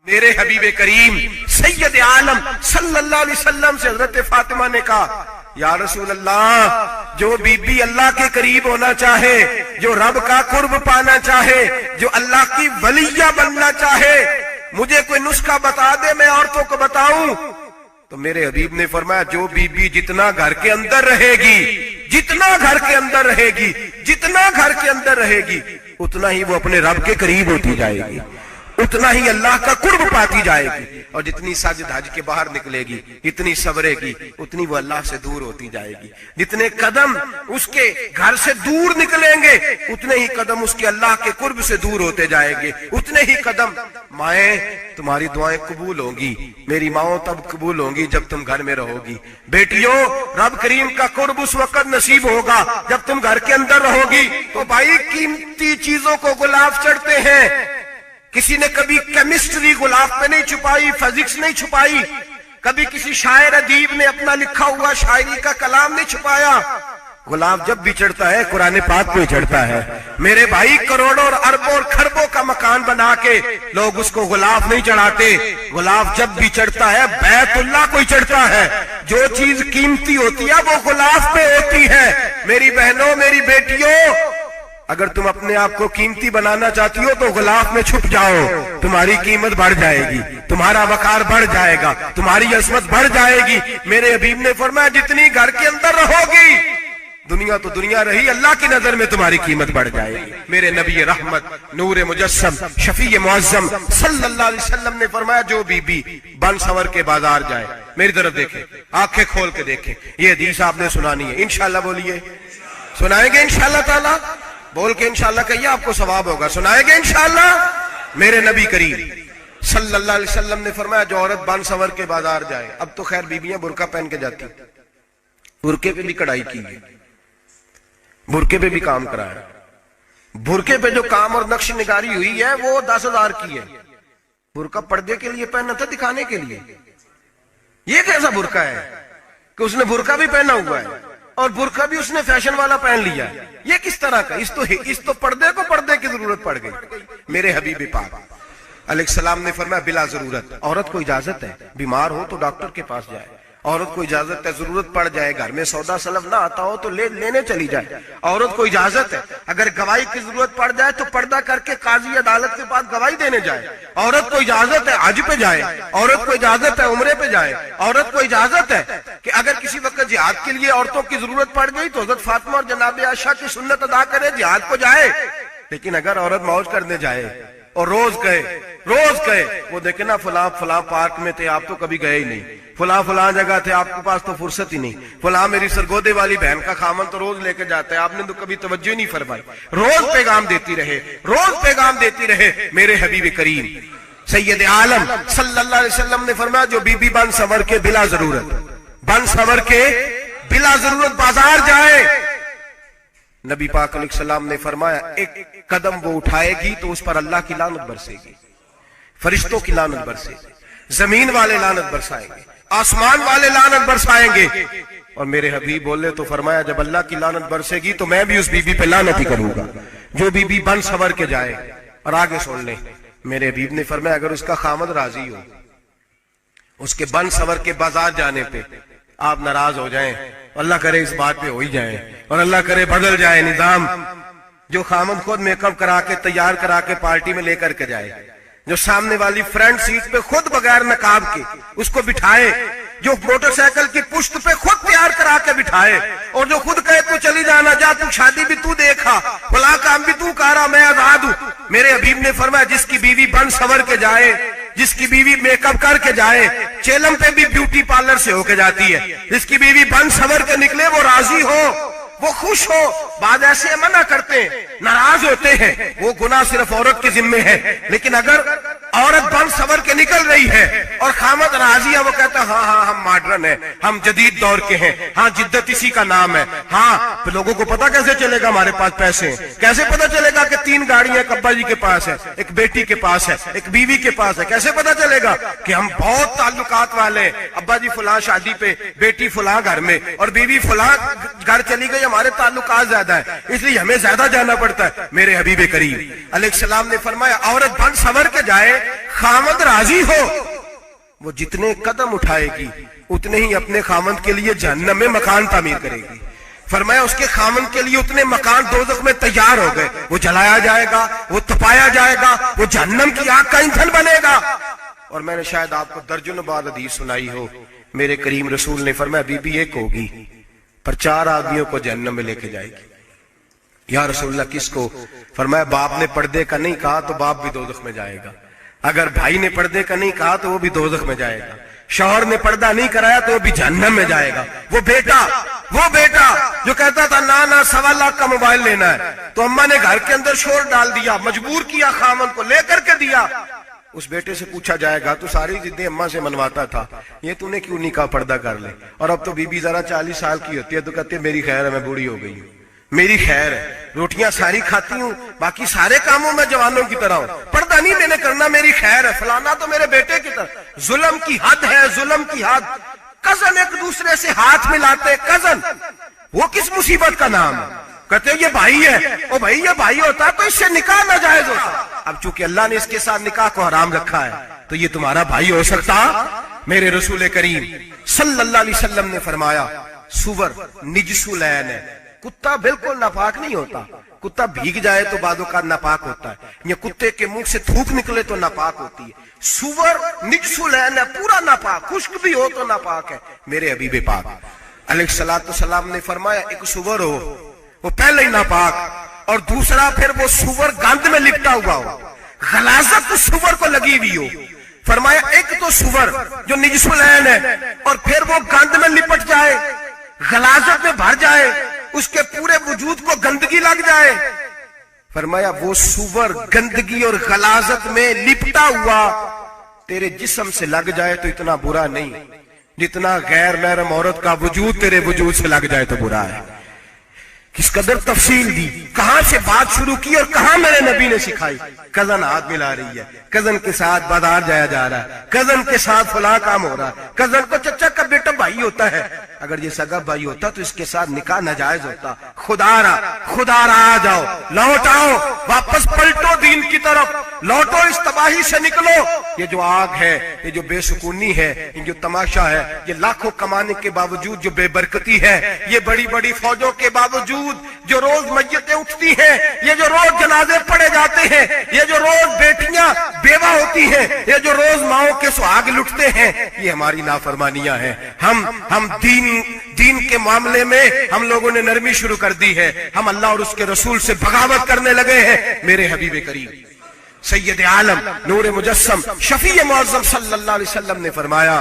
میرے حبیب کریم سید عالم صلی اللہ علیہ وسلم سے حضرت فاطمہ نے کہا یا رسول اللہ، جو بی بی اللہ کے قریب ہونا چاہے، جو رب کا قرب پانا چاہے، جو اللہ کی ولیہ بننا چاہے، مجھے کوئی نسخہ بتا دے، میں عورتوں کو بتاؤں۔ تو میرے حبیب نے فرمایا جو بی بی جتنا گھر کے اندر رہے گی، جتنا گھر کے اندر رہے گی، جتنا گھر کے اندر رہے گی، اتنا ہی وہ اپنے رب کے قریب ہوتی جائے گی، اتنا ہی اللہ کا قرب پاتی جائے گی، اور جتنی سج دھج کے باہر نکلے گی، اتنی صبرے گی، اتنی وہ اللہ سے دور ہوتی جائے گی۔ جتنے قدم اس کے گھر سے دور نکلیں گے، اتنے ہی قدم اس کے اللہ کے قرب سے دور ہوتے جائیں گے، اتنے ہی قدم۔ مائیں، تمہاری دعائیں قبول ہوں گی، میری ماؤں تب قبول ہوں گی جب تم گھر میں رہو گی۔ بیٹیوں، رب کریم کا قرب اس وقت نصیب ہوگا جب تم گھر کے اندر رہو گی۔ تو بھائی، قیمتی چیزوں کو غلاف چڑھتے ہیں۔ کسی نے کبھی کیمسٹری غلاف پہ نہیں چھپائی، فزکس نہیں چھپائی، کبھی کسی شاعر ادیب نے اپنا لکھا ہوا شاعری کا کلام نہیں چھپایا۔ غلاف جب بھی چڑھتا ہے قرآن پاک کو ہی چڑھتا ہے۔ میرے بھائی، کروڑوں اور اربوں اور خربوں کا مکان بنا کے لوگ اس کو غلاف نہیں چڑھاتے۔ غلاف جب بھی چڑھتا ہے بیت اللہ کو ہی چڑھتا ہے۔ جو چیز قیمتی ہوتی ہے وہ غلاف پہ ہوتی ہے۔ میری بہنوں، میری بیٹیوں، اگر تم اپنے آپ کو قیمتی بنانا چاہتی ہو تو غلاف میں چھپ جاؤ، تمہاری قیمت بڑھ جائے گی، تمہارا وقار بڑھ جائے گا، تمہاری عظمت بڑھ جائے گی۔ میرے حبیب نے فرمایا جتنی گھر کے اندر رہو گی، دنیا تو دنیا رہی، اللہ کی نظر میں تمہاری قیمت بڑھ جائے گی۔ میرے نبی رحمت، نور مجسم، شفیع معظم صلی اللہ علیہ وسلم نے فرمایا جو بی بی بن سنور کے بازار جائے، میری طرف دیکھیں، آنکھیں کھول کے دیکھیں، یہ حدیث آپ نے سنانی ہے، انشاءاللہ بولیے، سنائیں گے انشاءاللہ تعالی؟ بول کے انشاءاللہ کہیے، آپ کو ثواب ہوگا، سنائیں گے انشاءاللہ؟ میرے نبی کریم صلی اللہ علیہ وسلم نے فرمایا جو عورت بن سنور کے بازار جائے، اب تو خیر بیویاں برقع پہن کے جاتی، برقعے پہ بھی کڑھائی کی ہے، برقعے پہ بھی کام کرا ہے، برقعے پہ جو کام اور نقش نگاری ہوئی ہے وہ 10,000 کی ہے۔ برقع پردے کے لیے پہننا تھا، دکھانے کے لیے۔ یہ کیسا برقع ہے کہ اس نے برقع بھی پہنا ہوا ہے اور برقع بھی اس نے فیشن والا پہن لیا ہے؟ یہ کس طرح کا؟ اس تو پردے کو پردے کی ضرورت پڑ گئی۔ میرے حبیب پاک علیہ السلام نے فرمایا بلا ضرورت، عورت کو اجازت ہے بیمار ہو تو ڈاکٹر کے پاس جائے، عورت کو اجازت ہے ضرورت پڑ جائے گھر میں سودا سلف نہ آتا ہو تو لینے چلی جائے، عورت کو اجازت ہے اگر گواہی کی ضرورت پڑ جائے تو پردہ کر کے قاضی عدالت کے پاس گواہی دینے جائے، عورت کو اجازت ہے حج پہ جائے، عورت کو اجازت ہے عمرے پہ جائے، عورت کو اجازت ہے کہ اگر کسی وقت جہاد کے لیے عورتوں کی ضرورت پڑ گئی تو حضرت فاطمہ اور جناب عائشہ کی سنت ادا کرے، جہاد کو جائے۔ لیکن اگر عورت موج کرنے جائے اور روز کہے وہ دیکھیں نا فلاں پارک میں تھے آپ تو کبھی گئے ہی نہیں، فلاں جگہ تھے آپ کے پاس تو فرصت ہی نہیں، فلاں میری سرگودے والی بہن کا خامن تو روز لے کے جاتا ہے، آپ نے تو کبھی توجہ نہیں فرمائی۔ روز پیغام دیتی رہے۔ میرے حبیب کریم سید عالم صلی اللہ علیہ وسلم نے فرمایا جو بی بی بن سنور کے بلا ضرورت بازار جائے، نبی پاک علیہ السلام نے فرمایا ایک قدم وہ اٹھائے گی تو اس پر اللہ کی لعنت برسے گی، فرشتوں کی لعنت برسے گی، زمین والے لعنت برسائیں گے، آسمان والے لعنت برسائیں گے۔ اور میرے حبیب بولے تو فرمایا جب اللہ کی لعنت برسے گی تو میں بھی اس بی بی پہ لعنت ہی کروں گا جو بی بی بن سنور کے جائے۔ اور آگے سن لیں، میرے حبیب نے فرمایا اگر اس کا خامد راضی ہو اس کے بن سنور کے بازار جانے پہ، آپ ناراض ہو جائیں، اللہ کرے اس بات پہ ہو ہی جائیں اور اللہ کرے بدل جائے نظام، جو خامد خود میک اپ کرا کے تیار کرا کے پارٹی میں لے کر کے جائے، جو سامنے والی فرنٹ سیٹ پہ خود بغیر نقاب کے اس کو بٹھائے، جو موٹر سائیکل کی پشت پہ خود تیار کرا کے بٹھائے، اور جو خود کہے تو چلی جانا جا، تو شادی بھی تو دیکھا، فلاں کام بھی تو کرا، میں آزاد ہوں۔ میرے حبیب نے فرمایا جس کی بیوی بن سنور کے جائے، جس کی بیوی میک اپ کر کے جائے، چیلم پہ بھی بیوٹی پارلر سے ہو کے جاتی ہے، جس کی بیوی بن سنور کے نکلے وہ راضی ہو، وہ خوش ہو۔ بعض ایسے منع کرتے ہیں، ناراض ہوتے ہیں، وہ گناہ صرف عورت کے ذمے ہے، لیکن اگر عورت بن سنور کے نکل رہی ہے اور خامد راضی ہے، وہ کہتا ہے ہاں ہم ماڈرن ہیں، ہم جدید دور کے ہیں، ہاں جدت اسی کا نام ہے، ہاں پھر لوگوں کو پتا کیسے چلے گا ہمارے پاس پیسے ہیں، کیسے پتا چلے گا کہ 3 گاڑیاں ایک ابا جی کے پاس ہے، ایک بیٹی کے پاس ہے، ایک بیوی کے پاس ہے، کیسے پتا چلے گا کہ ہم بہت تعلقات والے ہیں، ابا جی فلاں شادی پہ، بیٹی فلاں گھر میں، اور بیوی فلاں گھر چلی گئی، ہمارے تعلقات زیادہ ہے اس لیے ہمیں زیادہ جانا پڑتا ہے۔ میرے حبیب کریم علیہ السلام نے فرمایا عورت بن سنور کے جائے، خامد راضی ہو، وہ جتنے قدم اٹھائے گی اتنے ہی اپنے خامد کے لیے جہنم میں مکان تعمیر کرے گی۔ فرمایا اس کے خامد کے لیے اتنے مکان دوزخ میں تیار ہو گئے، وہ جلایا جائے گا، وہ تپایا جائے گا، وہ جہنم کی آگ کا ایندھن بنے گا۔ اور میں نے شاید آپ کو درجنوں بار حدیث سنائی ہو، میرے کریم رسول نے فرمایا بی بی ایک ہوگی پر 4 آدمیوں کو جہنم میں لے کے جائے گی۔ یا رسول اللہ کس کو؟ فرمایا باپ نے پردے کا نہیں کہا تو باپ بھی دوزخ میں جائے گا، اگر بھائی نے پردے کا نہیں کہا تو وہ بھی دوزخ میں جائے گا، شوہر نے پردہ نہیں کرایا تو وہ بھی جہنم میں جائے گا۔ وہ بیٹا جو کہتا تھا نا 1.25 لاکھ کا موبائل لینا ہے، تو اماں نے گھر کے اندر شور ڈال دیا، مجبور کیا خامن کو، لے کر کے دیا۔ اس بیٹے سے پوچھا جائے گا تو ساری ضدیں اماں سے منواتا تھا، یہ تو نے کیوں نہیں کہا پردہ کر لے؟ اور اب تو بی بی ذرا 40 سال کی ہوتی ہے تو کہتے میری خیر ہے، میں بوڑھی ہو گئی ہوں، میری خیر ہے، روٹیاں ساری کھاتی ہوں، باقی سارے کاموں میں جوانوں کی طرح ہوں، پردہ نہیں میں نے کرنا، میری خیر ہے، فلانا تو میرے بیٹے کی طرح۔ ظلم کی حد ہے، ظلم کی حد۔ کزن ایک دوسرے سے ہاتھ ملاتے، کزن، وہ کس مصیبت کا نام ہے؟ کہتے یہ بھائی ہے، او بھائی یہ بھائی ہوتا تو اس سے نکاح ناجائز ہوتا، اب چونکہ اللہ نے اس کے ساتھ نکاح کو حرام رکھا ہے تو یہ تمہارا بھائی ہو سکتا؟ میرے رسول کریم صلی اللہ علیہ وسلم نے فرمایا سور نجس العین ہے، کتا بالکل ناپاک نہیں ہوتا، کتا بھیگ جائے تو بعد اوقات ناپاک ہوتا ہے، یا کتے کے منہ سے تھوک نکلے تو ناپاک ہوتی ہے، سور نجس العین ہے، پورا ناپاک، خشک بھی ہو تو ناپاک ہے۔ میرے حبیب پاک علیہ السلام نے فرمایا ایک سور ہو وہ پہلے ہی ناپاک، اور دوسرا پھر وہ سور گند میں لپٹا ہوا ہو، غلاظت سور کو لگی ہوئی ہو۔ فرمایا ایک تو سور جو نجس العین ہے اور پھر وہ گند میں لپٹ جائے، غلاظت میں بھر جائے، اس کے پورے وجود کو گندگی لگ جائے۔ فرمایا وہ سور گندگی اور غلاظت میں لپٹا ہوا تیرے جسم سے لگ جائے تو اتنا برا نہیں جتنا غیر محرم عورت کا وجود تیرے وجود سے لگ جائے تو برا ہے۔ کس قدر تفصیل دی، کہاں سے بات شروع کی اور کہاں میرے نبی نے سکھائی۔ کزن ہاتھ ملا رہی ہے، کزن کے ساتھ بازار جایا جا رہا ہے، کزن کے ساتھ فلاں کام ہو رہا ہے، کزن کو چچا کا بیٹا بھائی ہوتا ہے، اگر یہ سگا بھائی ہوتا تو اس کے ساتھ نکاح ناجائز ہوتا۔ خدا را آ جاؤ، لوٹ آؤ، واپس پلٹو دین کی طرف، لوٹو اس تباہی سے نکلو۔ یہ جو آگ ہے، یہ جو بے سکونی ہے، یہ جو تماشا ہے، یہ لاکھوں کمانے کے باوجود جو بے برکتی ہے، یہ بڑی بڑی فوجوں کے باوجود جو روز میتیں اٹھتی ہیں، یہ جو روز جنازے پڑے جاتے ہیں، یہ جو روز بیٹیاں بیوہ ہوتی ہیں، یہ جو روز ماؤں کے سہاگ لٹتے ہیں، یہ ہماری نافرمانیاں ہیں۔ ہم دین کے معاملے میں ہم لوگوں نے نرمی شروع کر دی ہے، ہم اللہ اور اس کے رسول سے بغاوت کرنے لگے ہیں۔ میرے حبیب کریم سید عالم نور مجسم شفیع معظم صلی اللہ علیہ وسلم نے فرمایا